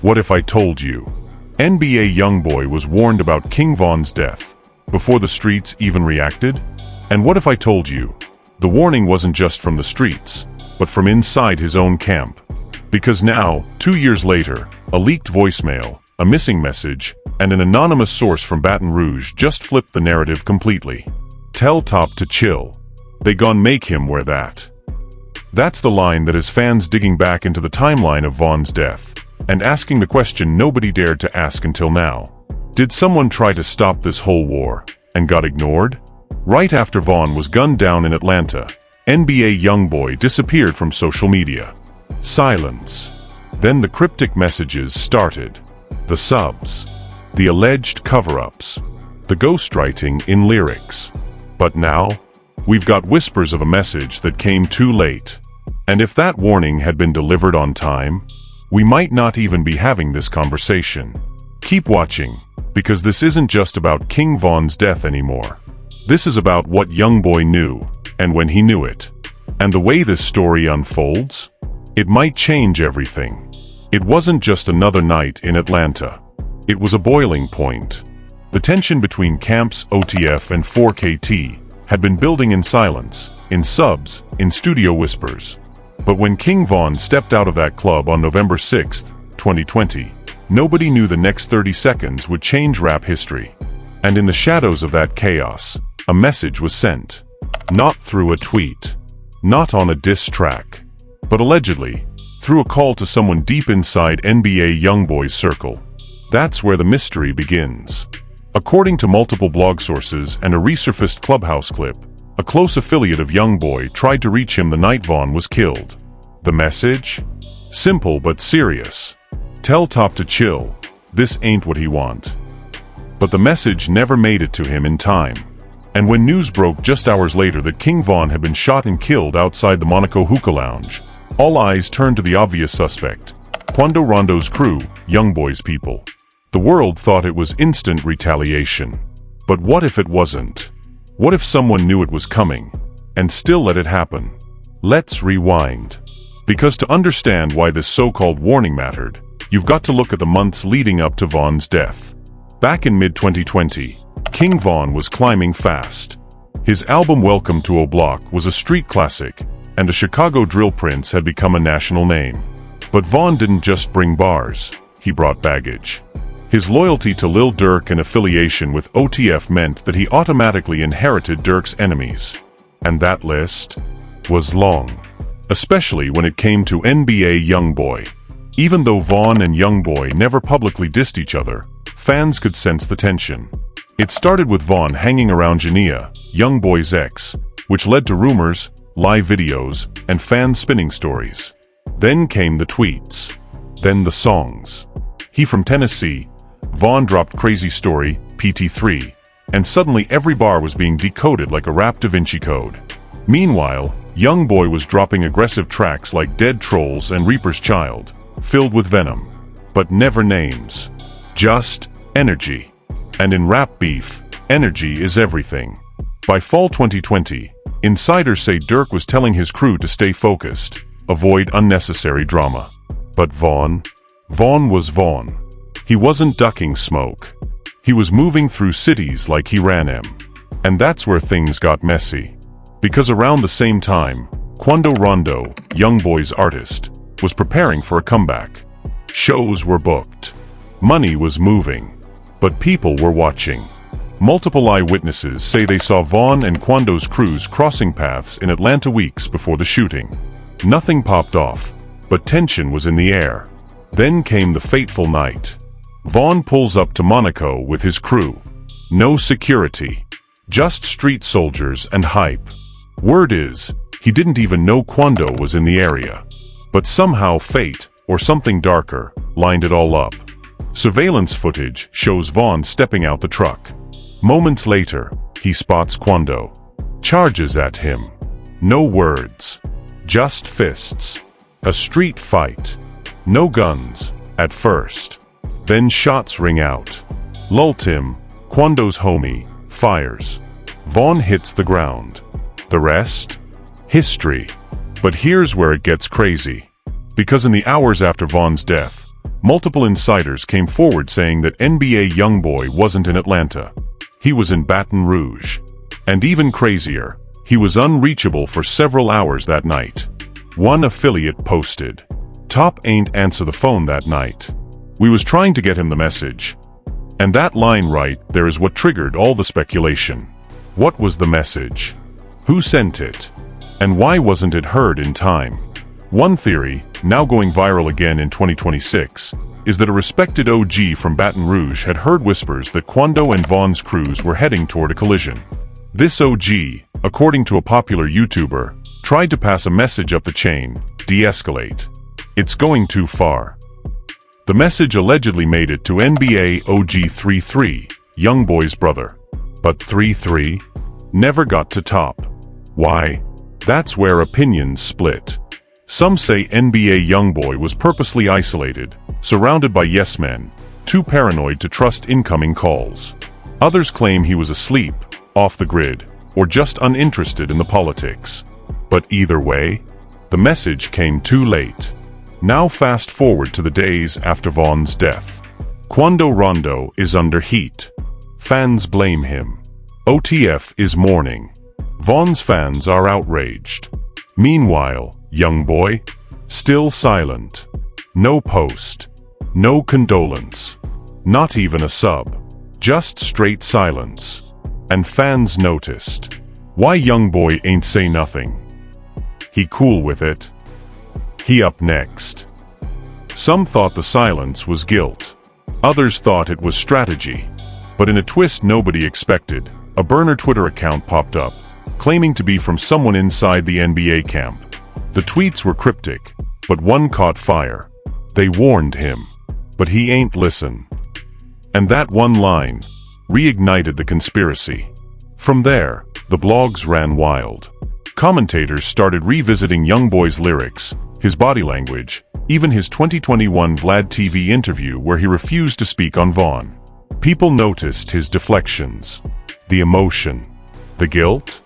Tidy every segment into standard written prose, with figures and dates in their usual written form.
What if I told you? NBA YoungBoy was warned about King Von's death before the streets even reacted? And what if I told you the warning wasn't just from the streets, but from inside his own camp? Because now, 2 years later, a leaked voicemail, a missing message, and an anonymous source from Baton Rouge just flipped the narrative completely. Tell Top to chill. They gon' make him wear that. That's the line that has fans digging back into the timeline of Von's death and asking the question nobody dared to ask until now. Did someone try to stop this whole war and got ignored? Right after Von was gunned down in Atlanta, NBA YoungBoy disappeared from social media. Silence. Then the cryptic messages started. The subs. The alleged cover-ups. The ghostwriting in lyrics. But now, we've got whispers of a message that came too late. And if that warning had been delivered on time, we might not even be having this conversation. Keep watching, because this isn't just about King Von's death anymore. This is about what YoungBoy knew, and when he knew it. And the way this story unfolds, it might change everything. It wasn't just another night in Atlanta. It was a boiling point. The tension between camps OTF and 4KT had been building in silence, in subs, in studio whispers. But when King Von stepped out of that club on November 6, 2020, nobody knew the next 30 seconds would change rap history. And in the shadows of that chaos, a message was sent. Not through a tweet, not on a diss track, but allegedly, through a call to someone deep inside NBA YoungBoy's circle. That's where the mystery begins. According to multiple blog sources and a resurfaced Clubhouse clip, a close affiliate of YoungBoy tried to reach him the night Von was killed. The message? Simple but serious. Tell Top to chill. This ain't what he want. But the message never made it to him in time. And when news broke just hours later that King Von had been shot and killed outside the Monaco hookah lounge, all eyes turned to the obvious suspect, Quando Rondo's crew, YoungBoy's people. The world thought it was instant retaliation. But what if it wasn't? What if someone knew it was coming, and still let it happen? Let's rewind. Because to understand why this so-called warning mattered, you've got to look at the months leading up to Von's death. Back in mid-2020, King Von was climbing fast. His album Welcome to O'Block was a street classic, and the Chicago drill prince had become a national name. But Von didn't just bring bars, he brought baggage. His loyalty to Lil Durk and affiliation with OTF meant that he automatically inherited Durk's enemies. And that list was long. Especially when it came to NBA YoungBoy. Even though Von and YoungBoy never publicly dissed each other, fans could sense the tension. It started with Von hanging around Jania, YoungBoy's ex, which led to rumors, live videos, and fan spinning stories. Then came the tweets. Then the songs. He from Tennessee, Von dropped Crazy Story, PT3, and suddenly every bar was being decoded like a rap Da Vinci Code. Meanwhile, YoungBoy was dropping aggressive tracks like Dead Trolls and Reaper's Child, filled with venom. But never names. Just energy. And in rap beef, energy is everything. By fall 2020, insiders say Durk was telling his crew to stay focused, avoid unnecessary drama. But Von was Von. He wasn't ducking smoke. He was moving through cities like he ran them. And that's where things got messy. Because around the same time, Quando Rondo, YoungBoy's artist, was preparing for a comeback. Shows were booked. Money was moving. But people were watching. Multiple eyewitnesses say they saw Von and Quando's crews crossing paths in Atlanta weeks before the shooting. Nothing popped off, but tension was in the air. Then came the fateful night. Von pulls up to Monaco with his crew. No security. Just street soldiers and hype. Word is, he didn't even know Quando was in the area. But somehow fate, or something darker, lined it all up. Surveillance footage shows Von stepping out the truck. Moments later, he spots Quando. Charges at him. No words. Just fists. A street fight. No guns, at first. Then shots ring out. Lultim, Quando's homie, fires. Von hits the ground. The rest? History. But here's where it gets crazy. Because in the hours after Von's death, multiple insiders came forward saying that NBA YoungBoy wasn't in Atlanta. He was in Baton Rouge. And even crazier, he was unreachable for several hours that night. One affiliate posted, "Top ain't answer the phone that night. We was trying to get him the message." And that line right there is what triggered all the speculation. What was the message? Who sent it? And why wasn't it heard in time? One theory, now going viral again in 2026, is that a respected OG from Baton Rouge had heard whispers that Quando and Von's crews were heading toward a collision. This OG, according to a popular YouTuber, tried to pass a message up the chain, de-escalate. It's going too far. The message allegedly made it to NBA OG 33, YoungBoy's brother. But 33 never got to top. Why? That's where opinions split. Some say NBA YoungBoy was purposely isolated, surrounded by yes men, too paranoid to trust incoming calls. Others claim he was asleep, off the grid, or just uninterested in the politics. But either way, the message came too late. Now fast forward to the days after Von's death. Quando Rondo is under heat. Fans blame him. OTF is mourning. Von's fans are outraged. Meanwhile, YoungBoy, still silent. No post. No condolence. Not even a sub. Just straight silence. And fans noticed. Why YoungBoy ain't say nothing? He cool with it? He up next. Some thought the silence was guilt. Others thought it was strategy. But in a twist nobody expected, a burner Twitter account popped up, claiming to be from someone inside the NBA camp. The tweets were cryptic, but one caught fire. They warned him. But he ain't listen. And that one line reignited the conspiracy. From there, the blogs ran wild. Commentators started revisiting YoungBoy's lyrics, his body language, even his 2021 Vlad TV interview where he refused to speak on Von. People noticed his deflections. The emotion. The guilt?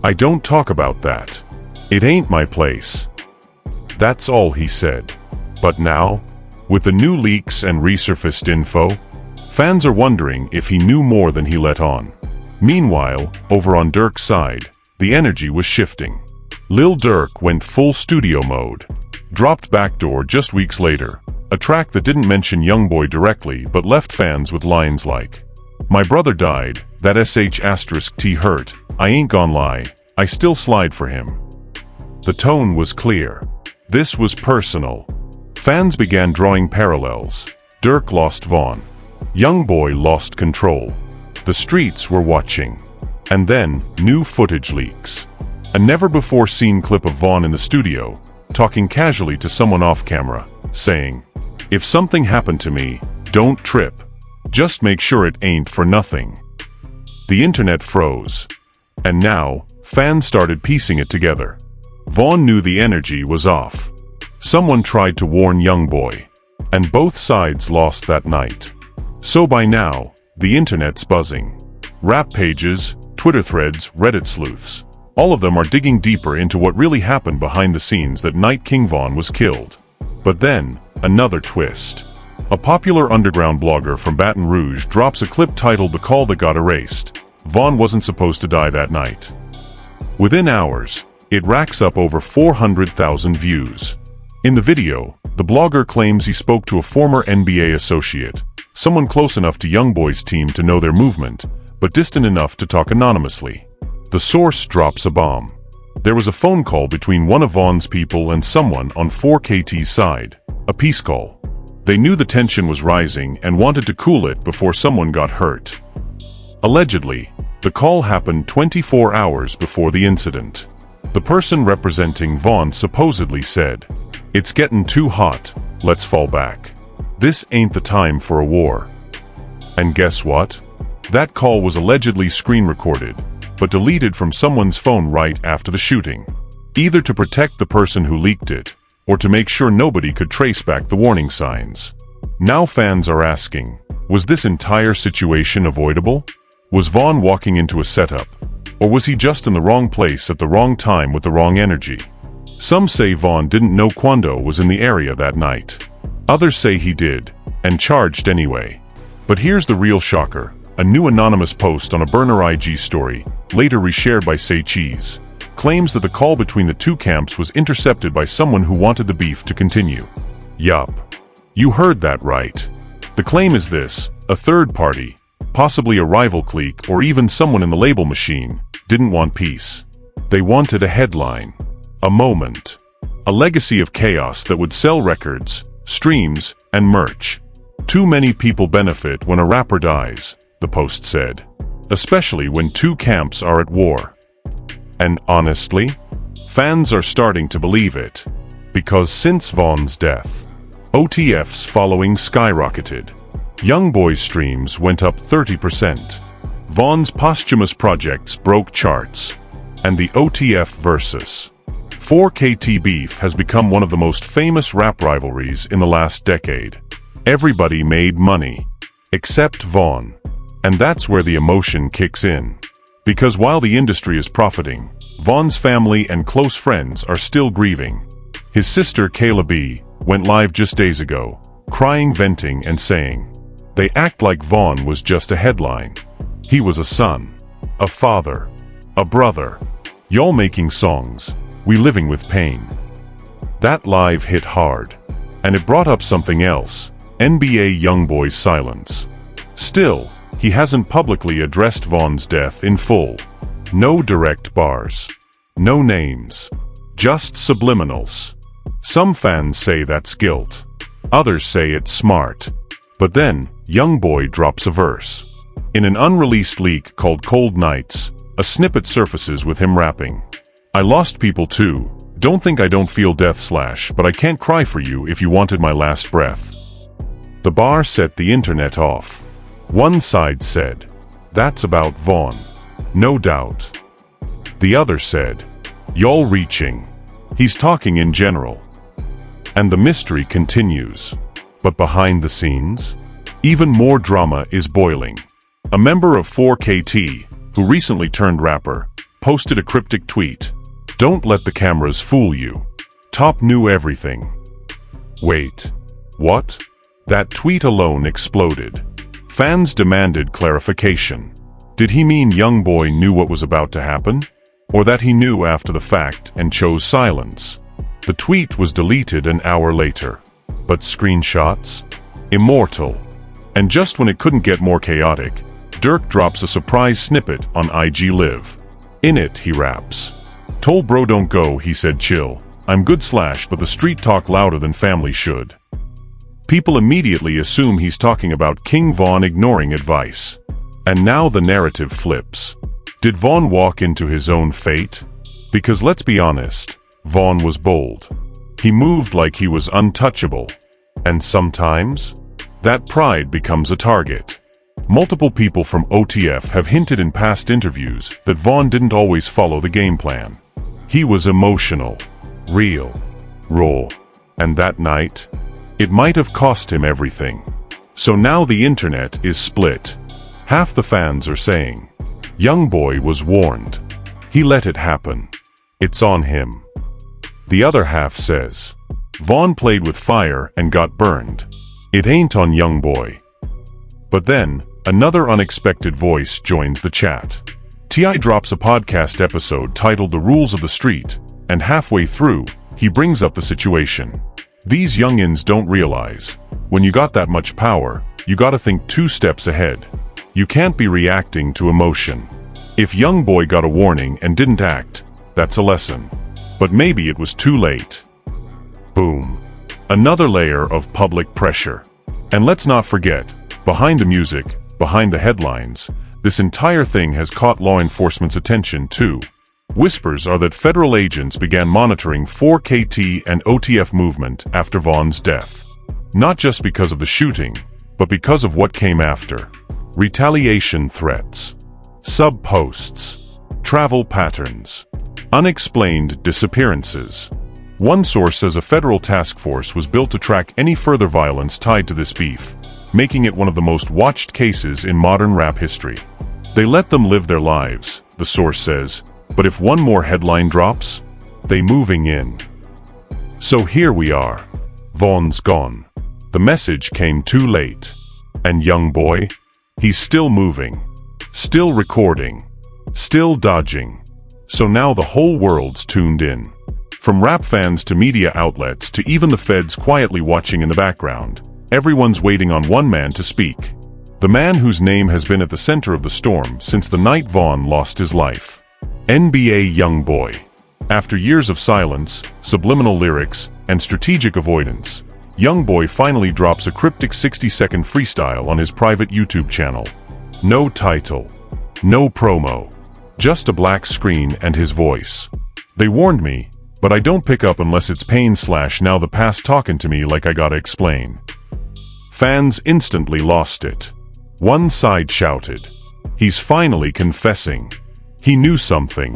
I don't talk about that. It ain't my place. That's all he said. But now, with the new leaks and resurfaced info, fans are wondering if he knew more than he let on. Meanwhile, over on Durk's side, the energy was shifting. Lil Durk went full studio mode. Dropped Backdoor just weeks later, a track that didn't mention YoungBoy directly but left fans with lines like, "My brother died, that sh*t hurt, I ain't gon' lie, I still slide for him." The tone was clear. This was personal. Fans began drawing parallels. Durk lost Von. YoungBoy lost control. The streets were watching. And then, new footage leaks. A never-before-seen clip of Von in the studio, talking casually to someone off camera, saying, "If something happened to me, don't trip. Just make sure it ain't for nothing." The internet froze. And now, fans started piecing it together. Von knew the energy was off. Someone tried to warn YoungBoy. And both sides lost that night. So by now, the internet's buzzing. Rap pages, Twitter threads, Reddit sleuths. All of them are digging deeper into what really happened behind the scenes that night King Von was killed. But then, another twist. A popular underground blogger from Baton Rouge drops a clip titled "The Call That Got Erased." Von wasn't supposed to die that night. Within hours, it racks up over 400,000 views. In the video, the blogger claims he spoke to a former NBA associate, someone close enough to YoungBoy's team to know their movement, but distant enough to talk anonymously. The source drops a bomb. There was a phone call between one of Von's people and someone on 4KT's side, a peace call. They knew the tension was rising and wanted to cool it before someone got hurt. Allegedly, the call happened 24 hours before the incident. The person representing Von supposedly said, "It's getting too hot, let's fall back. This ain't the time for a war." And guess what? That call was allegedly screen recorded, but deleted from someone's phone right after the shooting. Either to protect the person who leaked it, or to make sure nobody could trace back the warning signs. Now fans are asking, was this entire situation avoidable? Was Von walking into a setup? Or was he just in the wrong place at the wrong time with the wrong energy? Some say Von didn't know Quando was in the area that night. Others say he did, and charged anyway. But here's the real shocker. A new anonymous post on a burner IG story, later reshared by Say Cheese, claims that the call between the two camps was intercepted by someone who wanted the beef to continue. Yup. You heard that right. The claim is this: a third party, possibly a rival clique or even someone in the label machine, didn't want peace. They wanted a headline, a moment, a legacy of chaos that would sell records, streams, and merch. Too many people benefit when a rapper dies, the post said, especially when two camps are at war. And honestly, fans are starting to believe it, because since Von's death, OTF's following skyrocketed. YoungBoy's streams went up 30%. Von's posthumous projects broke charts, and the OTF versus 4KT beef has become one of the most famous rap rivalries in the last decade. Everybody made money, except Von. And that's where the emotion kicks in. Because while the industry is profiting, Von's family and close friends are still grieving. His sister Kayla B went live just days ago, crying, venting, and saying, "They act like Von was just a headline. He was a son, a father, a brother. Y'all making songs, we living with pain." That live hit hard, and it brought up something else: NBA YoungBoy's silence. Still, he hasn't publicly addressed Von's death in full. No direct bars, no names, just subliminals. Some fans say that's guilt, others say it's smart. But then, YoungBoy drops a verse. In an unreleased leak called Cold Nights, a snippet surfaces with him rapping, "I lost people too. Don't think I don't feel death / but I can't cry for you if you wanted my last breath." The bar set the internet off. One side said, "That's about Von. No doubt." The other said, "Y'all reaching. He's talking in general." And the mystery continues. But behind the scenes, even more drama is boiling. A member of 4KT, who recently turned rapper, posted a cryptic tweet: "Don't let the cameras fool you. Top knew everything." Wait, what? That tweet alone exploded. Fans demanded clarification. Did he mean YoungBoy knew what was about to happen? Or that he knew after the fact and chose silence? The tweet was deleted an hour later. But screenshots? Immortal. And just when it couldn't get more chaotic, Dirk drops a surprise snippet on IG Live. In it, he raps, "Told bro don't go, he said chill. I'm good / but the street talk louder than family should." People immediately assume he's talking about King Von ignoring advice. And now the narrative flips. Did Von walk into his own fate? Because let's be honest, Von was bold. He moved like he was untouchable. And sometimes, that pride becomes a target. Multiple people from OTF have hinted in past interviews that Von didn't always follow the game plan. He was emotional, real, raw. And that night, it might have cost him everything. So now the internet is split. Half the fans are saying, YoungBoy was warned. He let it happen. It's on him. The other half says, Von played with fire and got burned. It ain't on YoungBoy. But then, another unexpected voice joins the chat. T.I. drops a podcast episode titled The Rules of the Street, and halfway through, he brings up the situation. These youngins don't realize, when you got that much power, you gotta think 2 steps ahead. You can't be reacting to emotion. If YoungBoy got a warning and didn't act, that's a lesson. But maybe it was too late. Boom. Another layer of public pressure. And let's not forget, behind the music, behind the headlines, this entire thing has caught law enforcement's attention too. Whispers are that federal agents began monitoring 4KT and OTF movement after Von's death. Not just because of the shooting, but because of what came after. Retaliation threats, sub-posts, travel patterns, unexplained disappearances. One source says a federal task force was built to track any further violence tied to this beef, making it one of the most watched cases in modern rap history. They let them live their lives, the source says, but if one more headline drops, they moving in. So here we are. Von's gone. The message came too late. And YoungBoy? He's still moving, still recording, still dodging. So now the whole world's tuned in. From rap fans to media outlets to even the feds quietly watching in the background, everyone's waiting on one man to speak. The man whose name has been at the center of the storm since the night Vaughn lost his life. NBA YoungBoy. After years of silence, subliminal lyrics, and strategic avoidance, YoungBoy finally drops a cryptic 60-second freestyle on his private YouTube channel. No title, no promo, just a black screen and his voice. They warned me, but I don't pick up unless it's pain/now the past talking to me like I gotta explain. Fans instantly lost it. One side shouted, "He's finally confessing. He knew something."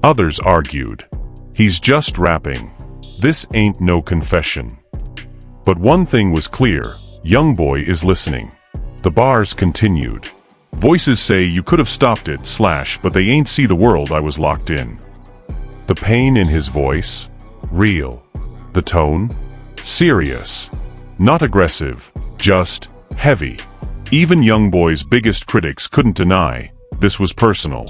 Others argued, "He's just rapping. This ain't no confession." But one thing was clear, YoungBoy is listening. The bars continued. Voices say you could have stopped it / but they ain't see the world I was locked in. The pain in his voice? Real. The tone? Serious. Not aggressive, just heavy. Even YoungBoy's biggest critics couldn't deny this was personal.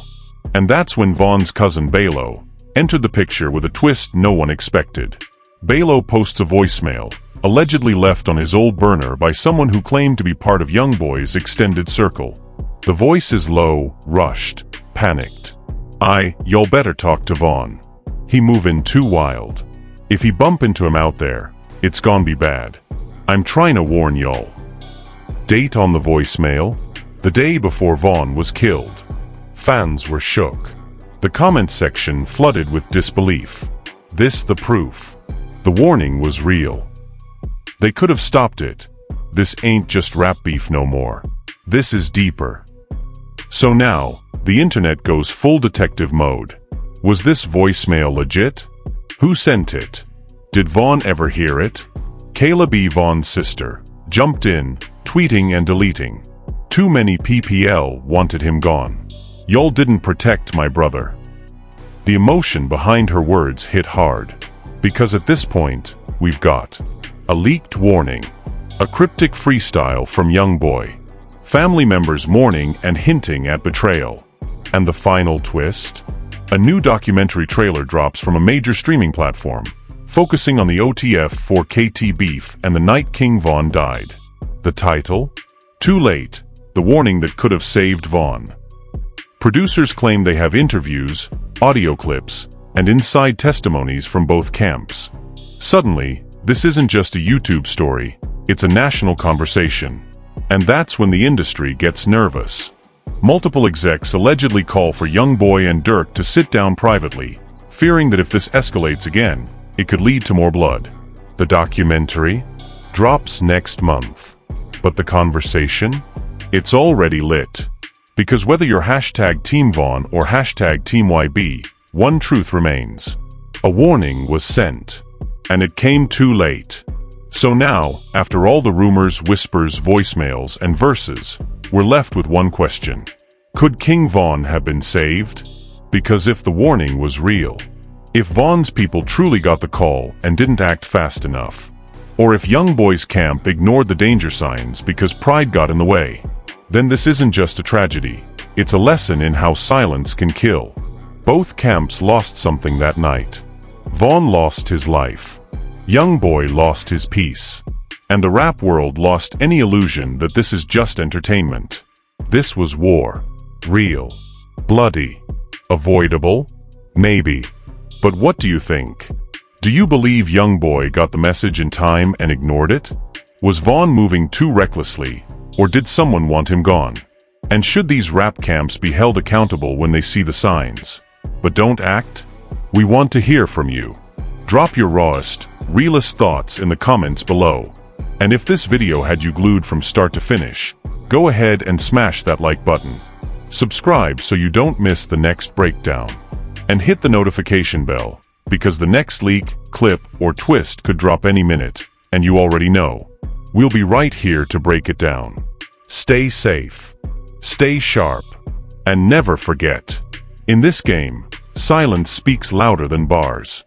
And that's when Vaughn's cousin Balo entered the picture with a twist no one expected. Balo posts a voicemail, allegedly left on his old burner by someone who claimed to be part of YoungBoy's extended circle. The voice is low, rushed, panicked. Y'all better talk to Vaughn. He movin' too wild. If he bump into him out there, it's gon' be bad. I'm trying to warn y'all. Date on the voicemail? The day before Vaughn was killed. Fans were shook. The comment section flooded with disbelief. This the proof. The warning was real. They could have stopped it. This ain't just rap beef no more. This is deeper. So now, the internet goes full detective mode. Was this voicemail legit? Who sent it? Did Vaughn ever hear it? Kayla B. Vaughn's sister jumped in, tweeting and deleting. Too many PPL wanted him gone. Y'all didn't protect my brother. The emotion behind her words hit hard. Because at this point, we've got a leaked warning, a cryptic freestyle from YoungBoy, family members mourning and hinting at betrayal, and the final twist? A new documentary trailer drops from a major streaming platform, focusing on the OTF for KT beef and the night King Vaughn died. The title? Too Late, the warning that could have saved Vaughn. Producers claim they have interviews, audio clips, and inside testimonies from both camps. Suddenly, this isn't just a YouTube story, it's a national conversation. And that's when the industry gets nervous. Multiple execs allegedly call for YoungBoy and Dirk to sit down privately, fearing that if this escalates again, it could lead to more blood. The documentary drops next month. But the conversation? It's already lit. Because whether you're #Team Vaughn or #Team YB, one truth remains. A warning was sent. And it came too late. So now, after all the rumors, whispers, voicemails, and verses, we're left with one question. Could King Vaughn have been saved? Because if the warning was real, if Vaughn's people truly got the call and didn't act fast enough, or if YoungBoy's camp ignored the danger signs because pride got in the way, then this isn't just a tragedy, it's a lesson in how silence can kill. Both camps lost something that night. Vaughn lost his life. YoungBoy lost his peace. And the rap world lost any illusion that this is just entertainment. This was war. Real. Bloody. Avoidable? Maybe. But what do you think? Do you believe YoungBoy got the message in time and ignored it? Was Vaughn moving too recklessly, or did someone want him gone? And should these rap camps be held accountable when they see the signs, but don't act? We want to hear from you. Drop your rawest, realest thoughts in the comments below. And if this video had you glued from start to finish, go ahead and smash that like button. Subscribe so you don't miss the next breakdown. And hit the notification bell, because the next leak, clip, or twist could drop any minute, and you already know. We'll be right here to break it down. Stay safe, stay sharp, and never forget, in this game, silence speaks louder than bars.